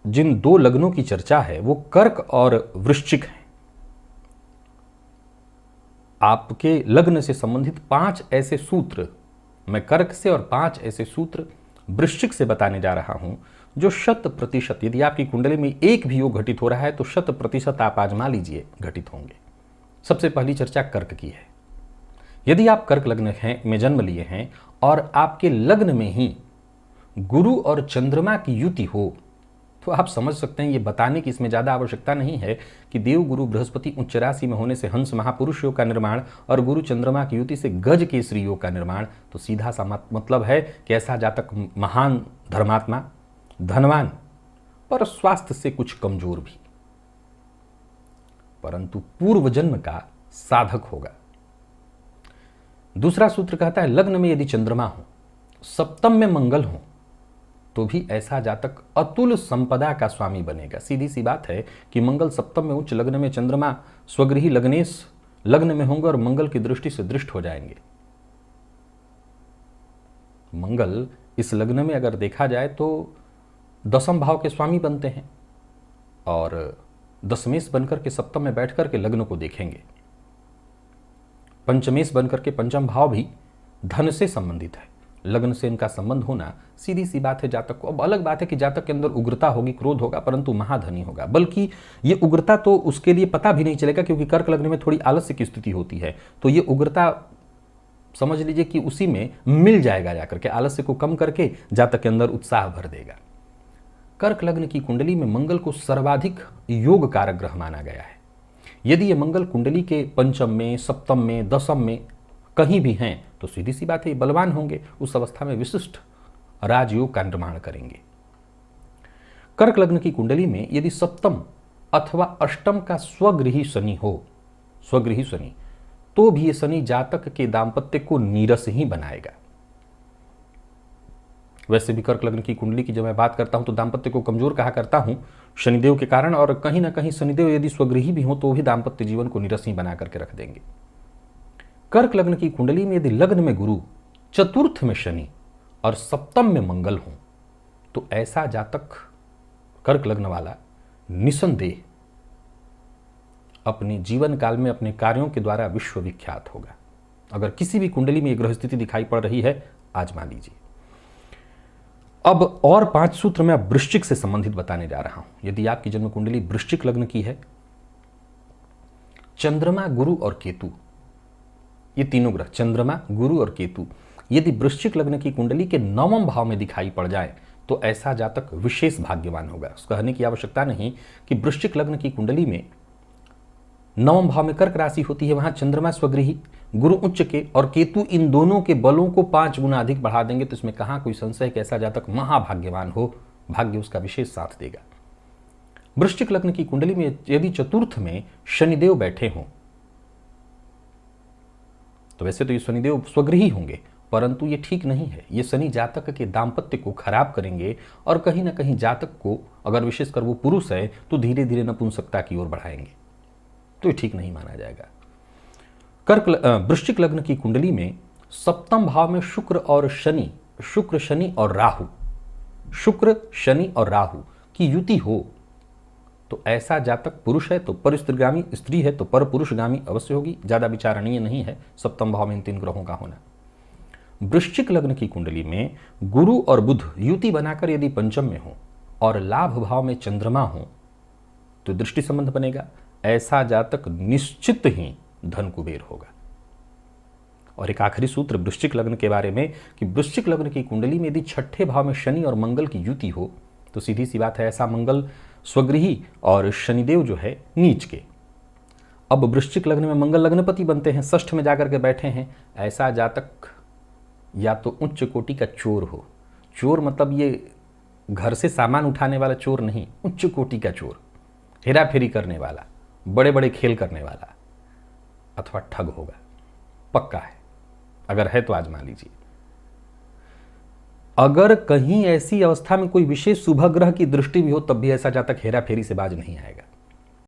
जिन दो लग्नों की चर्चा है वो कर्क और वृश्चिक हैं। आपके लग्न से संबंधित 5 ऐसे सूत्र मैं कर्क से और 5 ऐसे सूत्र वृश्चिक से बताने जा रहा हूं जो 100%, यदि आपकी कुंडली में एक भी योग घटित हो रहा है तो 100% आप आजमा लीजिए घटित होंगे। सबसे पहली चर्चा कर्क की है। यदि आप कर्क लग्न में जन्म लिए हैं और आपके लग्न में ही गुरु और चंद्रमा की युति हो तो आप समझ सकते हैं, ये बताने की इसमें ज़्यादा आवश्यकता नहीं है कि देव गुरु बृहस्पति उच्च राशि में होने से हंस महापुरुष योग का निर्माण और गुरु चंद्रमा की युति से गज केसरी योग का निर्माण, तो सीधा सा मतलब है कि ऐसा जातक महान धर्मात्मा, धनवान, पर स्वास्थ्य से कुछ कमजोर भी, परंतु पूर्व जन्म का साधक होगा। दूसरा सूत्र कहता है लग्न में यदि चंद्रमा हो, सप्तम में मंगल हो, तो भी ऐसा जातक अतुल संपदा का स्वामी बनेगा। सीधी सी बात है कि मंगल सप्तम में उच्च लग्न में, चंद्रमा स्वगृही लग्नेश लग्न में होंगे और मंगल की दृष्टि से दृष्ट हो जाएंगे। मंगल इस लग्न में अगर देखा जाए तो दसम भाव के स्वामी बनते हैं और दशमेश बनकर के सप्तम में बैठ करके लग्न को देखेंगे। पंचमेश बनकर के पंचम भाव भी धन से संबंधित है, लग्न से इनका संबंध होना सीधी सी बात है जातक को। अब अलग बात है कि जातक के अंदर उग्रता होगी, क्रोध होगा, परंतु महाधनी होगा। बल्कि ये उग्रता तो उसके लिए पता भी नहीं चलेगा क्योंकि कर्क लग्न में थोड़ी आलस्य की स्थिति होती है, तो ये उग्रता समझ लीजिए कि उसी में मिल जाएगा, जाकर के आलस्य को कम करके जातक के अंदर उत्साह भर देगा। कर्क लग्न की कुंडली में मंगल को सर्वाधिक योग कारक ग्रह माना गया है। यदि ये मंगल कुंडली के पंचम में, सप्तम में, दसम में कहीं भी हैं तो सीधी सी बात है बलवान होंगे, उस अवस्था में विशिष्ट राजयोग का निर्माण करेंगे। कर्क लग्न की कुंडली में यदि सप्तम अथवा अष्टम का स्वगृही शनि हो, स्वगृही शनि, तो भी ये शनि जातक के दांपत्य को नीरस ही बनाएगा। वैसे भी कर्क लग्न की कुंडली की जब मैं बात करता हूं तो दांपत्य को कमजोर कहा करता हूं शनिदेव के कारण, और कहीं ना कहीं शनिदेव यदि स्वगृही भी हो तो भी दांपत्य जीवन को नीरस ही बना करके रख देंगे। कर्क लग्न की कुंडली में यदि लग्न में गुरु, चतुर्थ में शनि और सप्तम में मंगल हो तो ऐसा जातक कर्क लग्न वाला निसंदेह अपने जीवन काल में अपने कार्यों के द्वारा विश्वविख्यात होगा। अगर किसी भी कुंडली में यह ग्रह स्थिति दिखाई पड़ रही है, आजमा लीजिए। अब और 5 सूत्र मैं वृश्चिक से संबंधित बताने जा रहा हूं। यदि आपकी जन्म कुंडली वृश्चिक लग्न की है, चंद्रमा, गुरु और केतु, ये तीनों ग्रह चंद्रमा, गुरु और केतु यदि वृश्चिक लग्न की कुंडली के 9वें भाव में दिखाई पड़ जाए तो ऐसा जातक विशेष भाग्यवान होगा। उसको कहने की आवश्यकता नहीं कि वृश्चिक लग्न की कुंडली में 9वें भाव में कर्क राशि होती है, वहां चंद्रमा स्वगृही, गुरु उच्च के और केतु इन दोनों के बलों को 5 गुना अधिक बढ़ा देंगे, तो इसमें कहां कोई संशय कि ऐसा जातक महाभाग्यवान हो, भाग्य उसका विशेष साथ देगा। वृश्चिक लग्न की कुंडली में यदि चतुर्थ में शनिदेव बैठे हों, तो वैसे तो ये शनिदेव स्वगृही होंगे, परंतु ये ठीक नहीं है। ये शनि जातक के दांपत्य को खराब करेंगे और कहीं ना कहीं जातक को, अगर विशेषकर वो पुरुष है, तो धीरे धीरे नपुंसकता की ओर बढ़ाएंगे, तो ये ठीक नहीं माना जाएगा। वृश्चिक लग्न की कुंडली में सप्तम भाव में शुक्र और शनि, शुक्र शनि और राहु, शुक्र शनि और राहु की युति हो तो ऐसा जातक पुरुष है तो पर स्त्रीगामी, स्त्री है तो पर पुरुषगामी अवश्य होगी। ज्यादा विचारणीय नहीं है सप्तम भाव में इन 3 ग्रहों का होना। वृश्चिक लग्न की कुंडली में गुरु और बुध युति बनाकर यदि पंचम में हो और लाभ भाव में चंद्रमा हो तो दृष्टि संबंध बनेगा। ऐसा जातक निश्चित ही धन कुबेर होगा। और एक आखिरी सूत्र वृश्चिक लग्न के बारे में कि वृश्चिक लग्न की कुंडली में यदि 6ठे भाव में शनि और मंगल की युति हो तो सीधी सी बात है ऐसा मंगल स्वगृही और शनिदेव जो है नीच के। अब वृश्चिक लग्न में मंगल लग्नपति बनते हैं, षष्ठ में जाकर के बैठे हैं, ऐसा जातक या तो उच्च कोटि का चोर हो, चोर मतलब ये घर से सामान उठाने वाला चोर नहीं, उच्च कोटि का चोर, हेरा फेरी करने वाला, बड़े बड़े खेल करने वाला, अथवा ठग होगा, पक्का है। अगर है तो आजमा लीजिए। अगर कहीं ऐसी अवस्था में कोई विशेष शुभ ग्रह की दृष्टि भी हो तब भी ऐसा जातक हेरा फेरी से बाज नहीं आएगा।